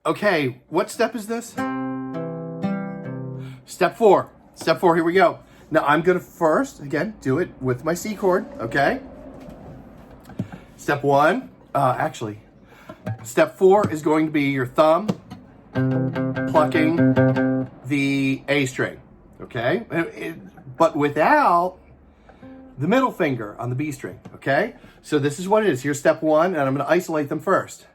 Okay, what step is this? Step 4. Step 4, here we go. Now I'm gonna first, again, do it with my C chord, okay? Step 1, step 4 is going to be your thumb plucking the A string, okay? But without the middle finger on the B string, okay? So this is what it is. Here's step 1, and I'm gonna isolate them first.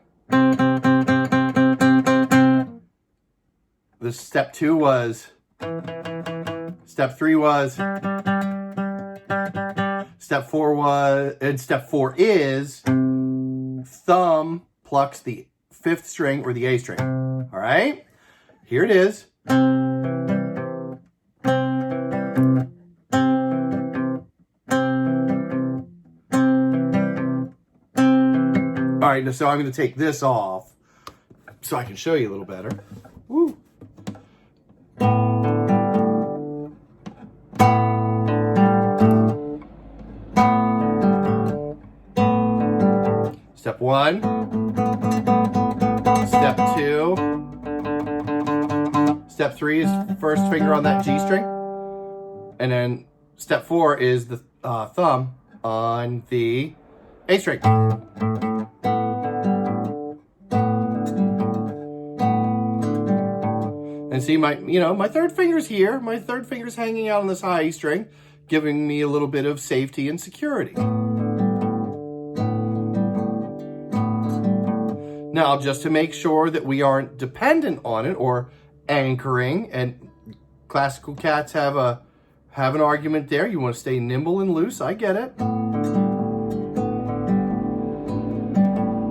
This step 2 was, step 3 was, step 4 was, and step 4 is thumb plucks the 5th string or the A string. All right, here it is. All right, so I'm going to take this off so I can show you a little better. Woo. Step 1, step 2, step 3 is first finger on that G string, and then step 4 is the thumb on the A string. And see, my third finger's here. My third finger's hanging out on this high E string, giving me a little bit of safety and security. Now, just to make sure that we aren't dependent on it or anchoring, and classical cats have an argument there. You want to stay nimble and loose. I get it.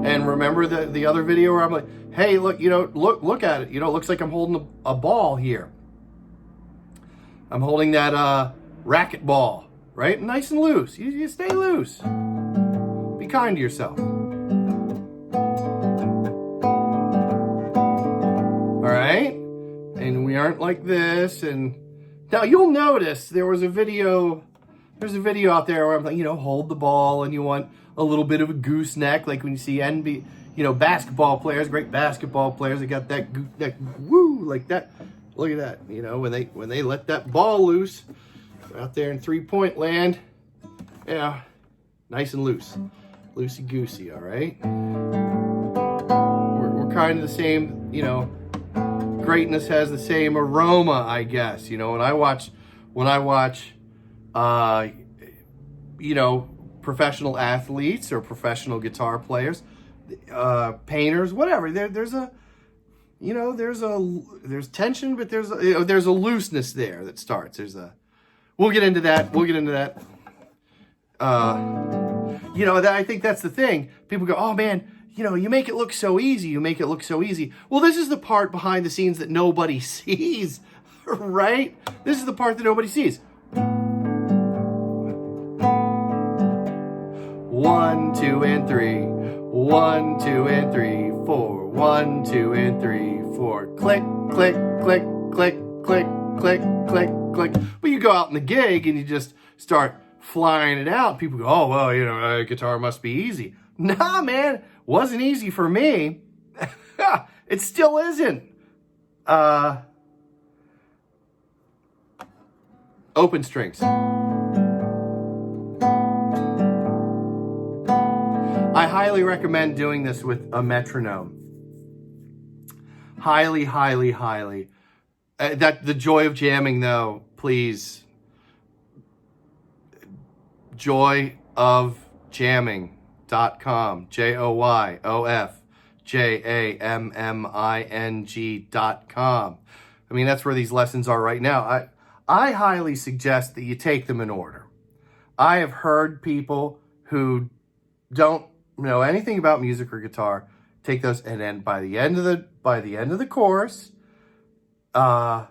And remember the other video where I'm like, hey, look, look at it. It looks like I'm holding a ball here. I'm holding that racket ball, right? Nice and loose. You stay loose. Be kind to yourself. All right? And we aren't like this. And now you'll notice there's a video out there where I'm like, hold the ball and you want a little bit of a gooseneck, like when you see basketball players, great basketball players, they got that woo, like that. Look at that, when they let that ball loose out there in 3-point land, nice and loose, loosey goosey. All right, we're kind of the same, greatness has the same aroma, I guess. When I watch professional athletes or professional guitar players, painters, whatever. There's tension, but there's a looseness there that starts. We'll get into that. I think that's the thing. People go, oh man, you make it look so easy. Well, this is the part behind the scenes that nobody sees, right? This is the part that nobody sees. 1, 2, and 3. 1, 2, and 3, 4. 1, 2, and 3, 4. Click, click, click, click, click, click, click, click. But you go out in the gig and you just start flying it out. People go, oh, well, guitar must be easy. Nah, man, wasn't easy for me. It still isn't. Open strings. I highly recommend doing this with a metronome. Highly, highly, highly. The joy of jamming, though, please. joyofjamming.com. JOYOFJAMMING.com. I mean, that's where these lessons are right now. I highly suggest that you take them in order. I have heard people who don't know anything about music or guitar take those, and then by the end of the course, they're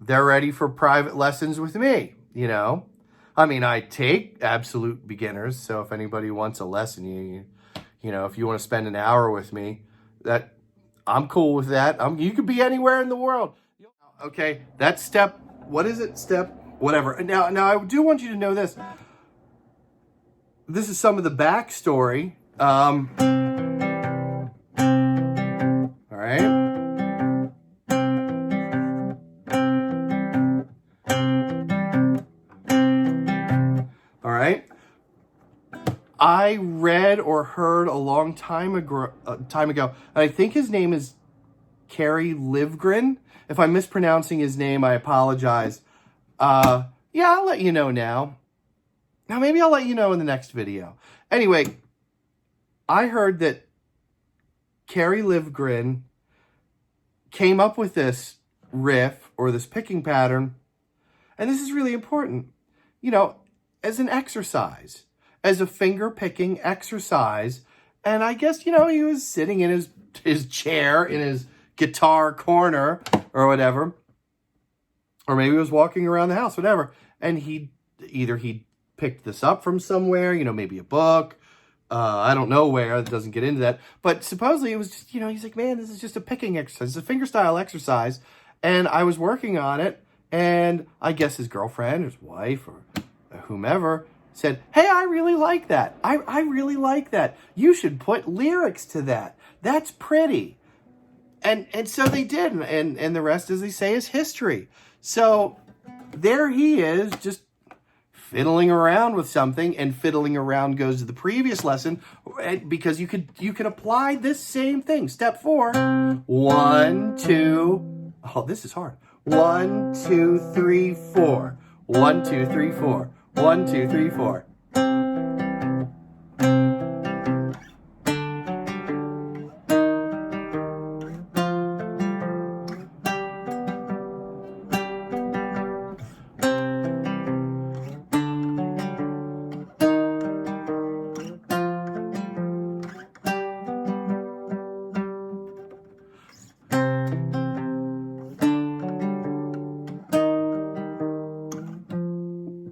ready for private lessons with me. I mean, I take absolute beginners, so if anybody wants a lesson, if you want to spend an hour with me, that I'm cool with that. You could be anywhere in the world. Okay, that's step. What is it? Step whatever. Now I do want you to know this. This is some of the backstory. All right. I read or heard a long time ago, and I think his name is Kerry Livgren. If I'm mispronouncing his name, I apologize. Yeah, I'll let you know now. Now, maybe I'll let you know in the next video. Anyway, I heard that Kerry Livgren came up with this riff or this picking pattern, and this is really important, you know, as an exercise, as a finger picking exercise. And I guess, you know, he was sitting in his chair in his guitar corner or whatever, or maybe he was walking around the house, whatever, and he picked this up from somewhere, you know, maybe a book, I don't know where, it doesn't get into that, but supposedly it was just, you know, he's like, man, this is just a picking exercise, it's a fingerstyle exercise, and I was working on it, and I guess his girlfriend, his wife, or whomever said, hey, I really like that, I really like that, you should put lyrics to that, that's pretty. And so they did, and the rest, as they say, is history. So there he is, just fiddling around with something, and fiddling around goes to the previous lesson, because you could apply this same thing. Step 4, 1, 2, oh, this is hard. 1, 2, 3, 4. 1, 2, 3, 4. 1, 2, 3, 4.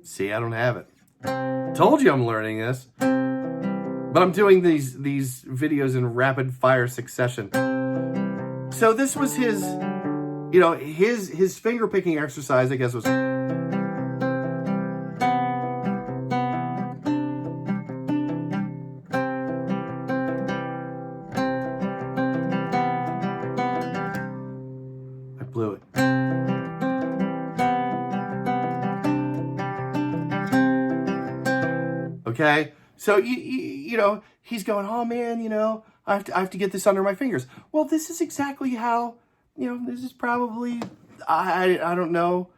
See, I don't have it. Told you I'm learning this. But I'm doing these videos in rapid fire succession. So this was his, you know, his finger picking exercise, I guess, was... I blew it. Okay, so you know, he's going, oh man, you know, I have to get this under my fingers. Well, this is exactly how, you know, this is probably, I don't know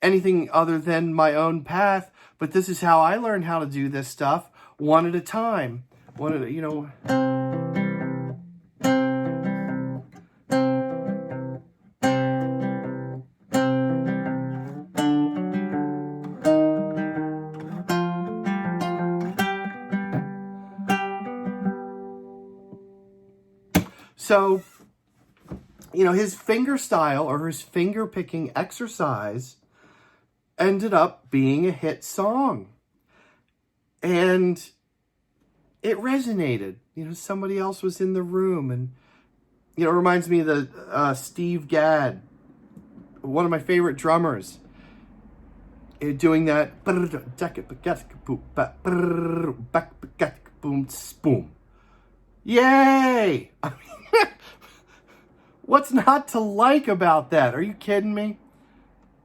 anything other than my own path, but this is how I learned how to do this stuff, one at a time. One at a, you know. So, you know, his fingerstyle or his finger picking exercise ended up being a hit song. And it resonated. You know, somebody else was in the room. And, you know, it reminds me of the Steve Gadd, one of my favorite drummers, doing that. Boom. Yay! I mean, what's not to like about that? Are you kidding me?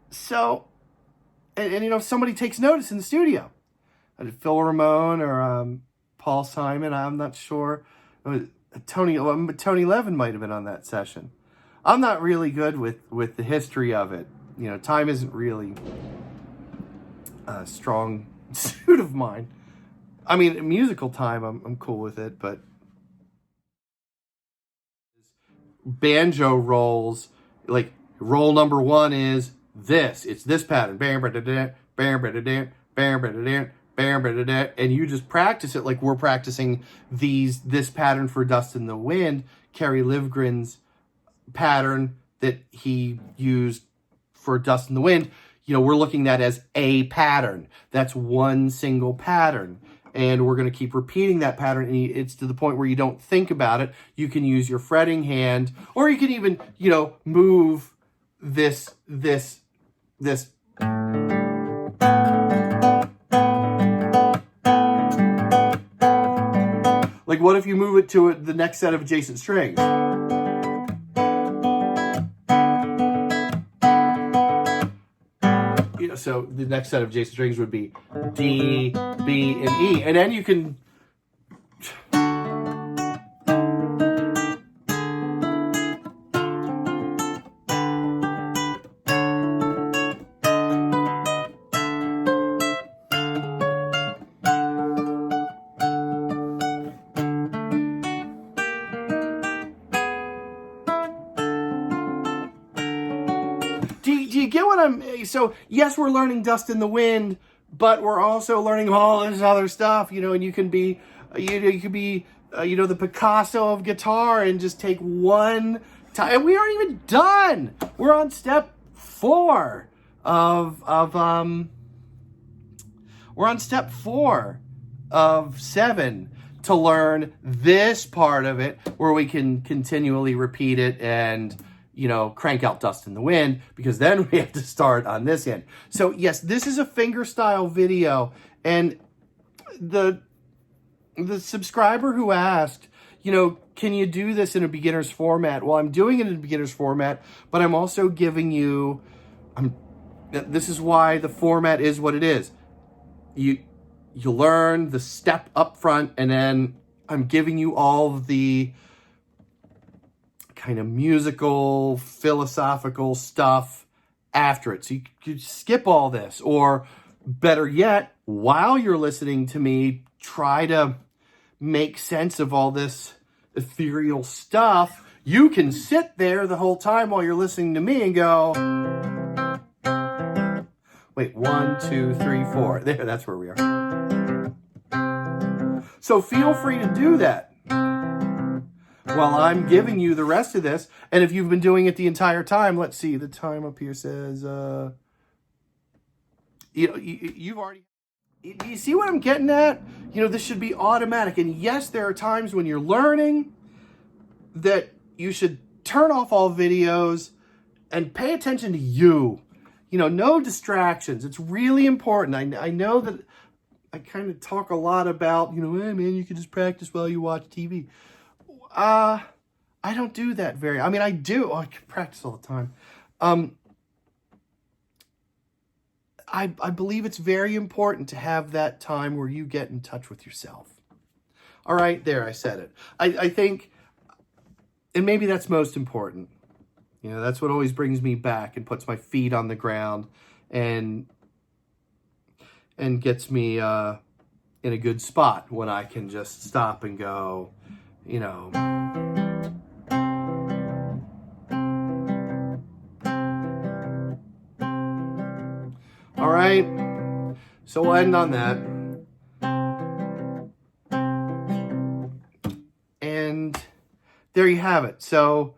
So, and you know, if somebody takes notice in the studio, Phil Ramone or Paul Simon, I'm not sure. Tony Levin might have been on that session. I'm not really good with the history of it. You know, time isn't really a strong suit of mine. I mean, musical time, I'm cool with it, but banjo rolls, like roll number 1 is this. It's this pattern. And you just practice it like we're practicing this pattern for Dust in the Wind, Kerry Livgren's pattern that he used for Dust in the Wind. You know, we're looking at as a pattern. That's one single pattern. And we're going to keep repeating that pattern. And it's to the point where you don't think about it. You can use your fretting hand, or you can even, you know, move this. Like, what if you move it to the next set of adjacent strings? You know, so the next set of J strings would be D, B, and E. And then you can... Do you get what I'm... So, yes, we're learning Dust in the Wind, but we're also learning all this other stuff, you know, and you can be, you could be, the Picasso of guitar and just take one time. And we aren't even done. We're on step 4 we're on step 4 of 7 to learn this part of it where we can continually repeat it and, crank out Dust in the Wind, because then we have to start on this end. So yes, this is a fingerstyle video, and the subscriber who asked, can you do this in a beginner's format? Well, I'm doing it in a beginner's format, but I'm also giving you, this is why the format is what it is. You learn the step up front, and then I'm giving you all of the kind of musical, philosophical stuff after it. So you could skip all this, or better yet, while you're listening to me, try to make sense of all this ethereal stuff. You can sit there the whole time while you're listening to me and go, wait, 1, 2, 3, 4. There, that's where we are. So feel free to do that while I'm giving you the rest of this. And if you've been doing it the entire time, let's see, the time up here says, you've already... Do you see what I'm getting at? This should be automatic. And yes, there are times when you're learning that you should turn off all videos and pay attention to you. No distractions. It's really important. I know that I kind of talk a lot about, hey man, you can just practice while you watch TV. I don't do that I do. I can practice all the time. I believe it's very important to have that time where you get in touch with yourself. All right, there, I said it. I think, and maybe that's most important. That's what always brings me back and puts my feet on the ground and gets me in a good spot when I can just stop and go, All right, so we'll end on that. And there you have it. So,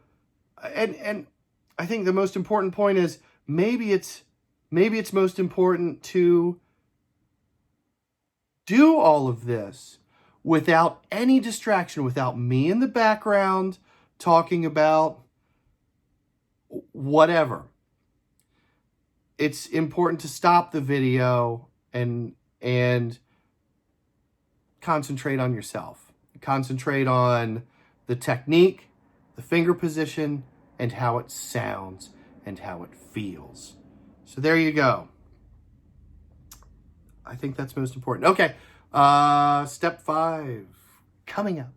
and I think the most important point is maybe it's most important to do all of this without any distraction, without me in the background talking about whatever. It's important to stop the video and concentrate on yourself. Concentrate on the technique, the finger position, and how it sounds and how it feels. So there you go. I think that's most important. Okay, step 5 coming up.